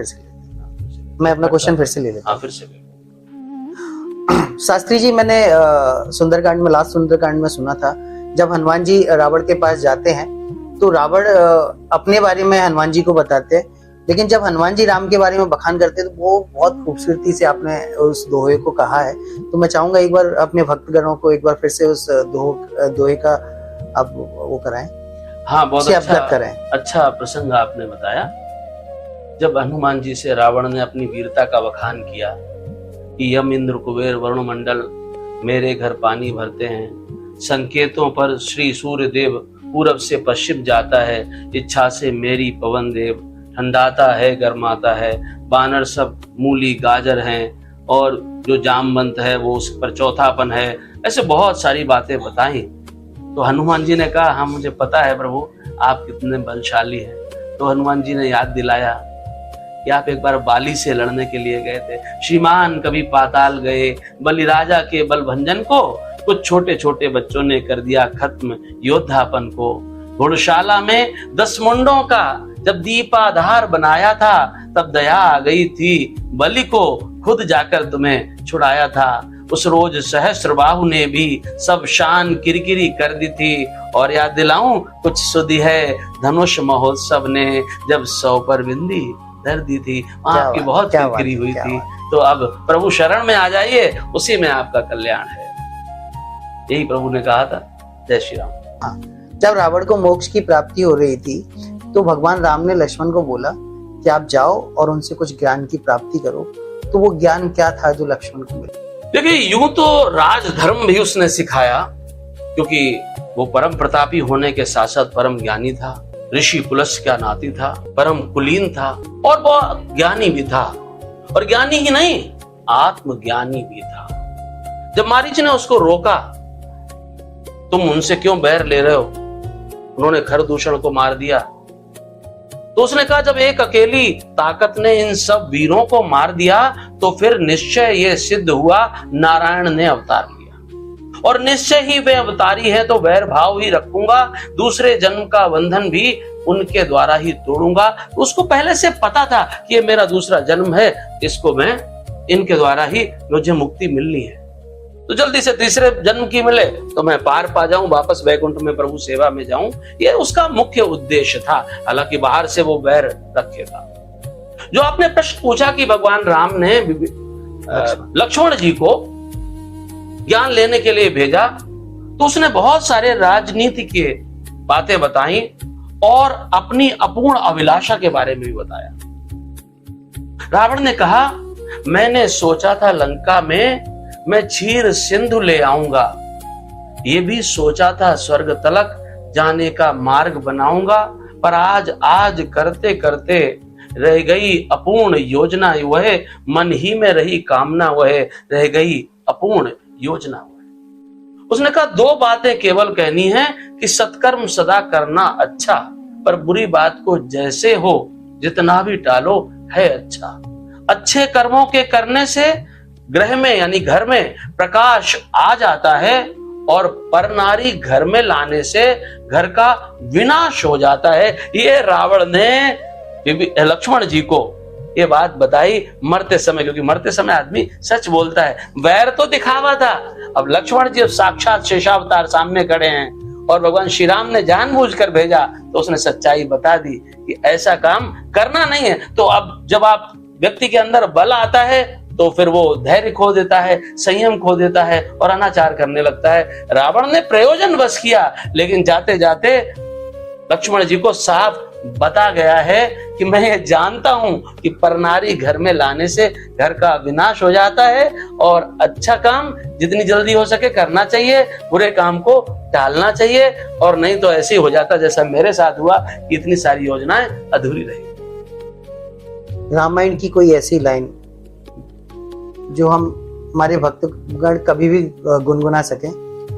से मैं अपना क्वेश्चन फिर से ले लेता हूँ। फिर से शास्त्री जी, मैंने सुंदरकांड में लास्ट सुंदरकांड में सुना था जब हनुमान जी रावण के पास जाते हैं तो रावण अपने बारे में हनुमान जी को बताते हैं, लेकिन जब हनुमान जी राम के बारे में बखान करते हैं तो वो बहुत खूबसूरती से आपने उस दोहे को कहा है। तो मैं चाहूंगा एक बार अपने भक्तगणों को एक बार फिर से उस दोहे का आप वो कराएं। हाँ, बहुत अच्छा प्रसंग आपने बताया। जब हनुमान जी से रावण ने अपनी वीरता का बखान किया कि यम इंद्र कुबेर वरुण मंडल मेरे घर पानी भरते हैं, संकेतों पर श्री सूर्य देव पूरब से पश्चिम जाता है, इच्छा से मेरी पवन देव ठंडाता है गर्माता है, बानर सब मूली गाजर हैं और जो जामवंत है वो उस पर चौथापन है, ऐसे बहुत सारी बातें बताई। तो हनुमान जी ने कहा हाँ मुझे पता है प्रभु आप कितने बलशाली हैं। तो हनुमान जी ने याद दिलाया कि आप एक बार बाली से लड़ने के लिए गए थे। श्रीमान कभी पाताल गए, बलि राजा के बलभंजन को कुछ छोटे छोटे बच्चों ने कर दिया खत्म योद्धापन को। घोड़शाला में 10 मुंडों का जब दीपाधार बनाया था, तब दया आ गई थी, बलि को खुद जाकर तुम्हें छुड़ाया था। उस रोज सहस्त्रबाहु ने भी सब शान किरकिरी कर दी थी। और याद दिलाऊं कुछ सुधी है धनुष महोत्सव ने, जब 100 पर बिंदी धर दी थी, आपकी बहुत किरकिरी हुई थी। तो अब प्रभु शरण में आ जाइए, उसी में आपका कल्याण है, यही प्रभु ने कहा था। जय श्री राम। जब रावण को मोक्ष की प्राप्ति हो रही थी, तो भगवान राम ने लक्ष्मण को बोला कि आप जाओ और उनसे कुछ ज्ञान की प्राप्ति करो। तो वो ज्ञान क्या था जो लक्ष्मण को मिला? देखिए, यूं तो राजधर्म भी उसने सिखाया, क्योंकि वो परम प्रतापी होने के साथ साथ परम ज्ञानी था, ऋषि कुलस्य का नाती था, परम कुलीन था और बहुत ज्ञानी भी था। और ज्ञानी ही नहीं, आत्मज्ञानी भी था। जब मारीच ने उसको रोका, तुम उनसे क्यों बैर ले रहे हो, उन्होंने खरदूषण को मार दिया, तो उसने कहा जब एक अकेली ताकत ने इन सब वीरों को मार दिया, तो फिर निश्चय ये सिद्ध हुआ नारायण ने अवतार लिया, और निश्चय ही वे अवतारी है, तो वैर भाव ही रखूंगा, दूसरे जन्म का बंधन भी उनके द्वारा ही तोड़ूंगा। उसको पहले से पता था कि ये मेरा दूसरा जन्म है, इसको मैं इनके द्वारा ही मुझे मुक्ति मिलनी है, तो जल्दी से तीसरे जन्म की मिले तो मैं पार पा जाऊं, वापस वैकुंठ में प्रभु सेवा में जाऊं। ये उसका मुख्य उद्देश्य था। हालांकि बाहर से वो बैर रखे था। जो आपने प्रश्न पूछा कि भगवान राम ने लक्ष्मण जी को ज्ञान लेने के लिए भेजा, तो उसने बहुत सारे राजनीति के बातें बताई और अपनी अपूर्ण अभिलाषा के बारे में भी बताया। रावण ने कहा, मैंने सोचा था लंका में मैं क्षीर सिंधु ले आऊंगा, ये भी सोचा था स्वर्ग तलक जाने का मार्ग बनाऊंगा, पर आज करते करते रह गई अपूर्ण योजना वह, मन ही में रही कामना वह, रह गई अपूर्ण योजना वह। उसने कहा 2 बातें केवल कहनी है कि सत्कर्म सदा करना अच्छा, पर बुरी बात को जैसे हो जितना भी टालो है अच्छा। अच्छे कर्मों के करने से गृह में यानी घर में प्रकाश आ जाता है, और परनारी घर में लाने से घर का विनाश हो जाता है। ये रावण ने लक्ष्मण जी को ये बात बताई मरते समय, क्योंकि मरते समय आदमी सच बोलता है। वैर तो दिखावा था, अब लक्ष्मण जी साक्षात शेषावतार सामने खड़े हैं और भगवान श्री राम ने जानबूझकर भेजा, तो उसने सच्चाई बता दी कि ऐसा काम करना नहीं है। तो अब जब आप व्यक्ति के अंदर बल आता है, तो फिर वो धैर्य खो देता है, संयम खो देता है और अनाचार करने लगता है। रावण ने प्रयोजन बस किया, लेकिन जाते जाते लक्ष्मण जी को साफ बता गया है कि मैं ये जानता हूं कि परनारी घर में लाने से घर का विनाश हो जाता है, और अच्छा काम जितनी जल्दी हो सके करना चाहिए, बुरे काम को टालना चाहिए, और नहीं तो ऐसे ही हो जाता जैसा मेरे साथ हुआ कि इतनी सारी योजनाएं अधूरी रही। रामायण की कोई ऐसी लाइन जो हम हमारे भक्तगण कभी भी गुनगुना सकें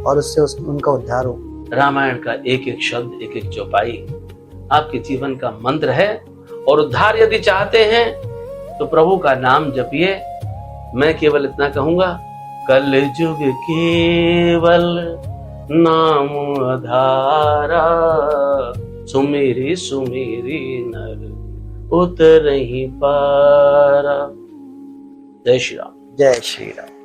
और उससे उनका उद्धार हो? रामायण का एक एक शब्द, एक एक चौपाई आपके जीवन का मंत्र है, और उद्धार यदि चाहते हैं तो प्रभु का नाम जपिए। मैं केवल इतना कहूंगा, कल युग केवल नाम आधारा, सुमेरी सुमेरी नर उतरहि पारा। जय श्री राम। जय श्री राम।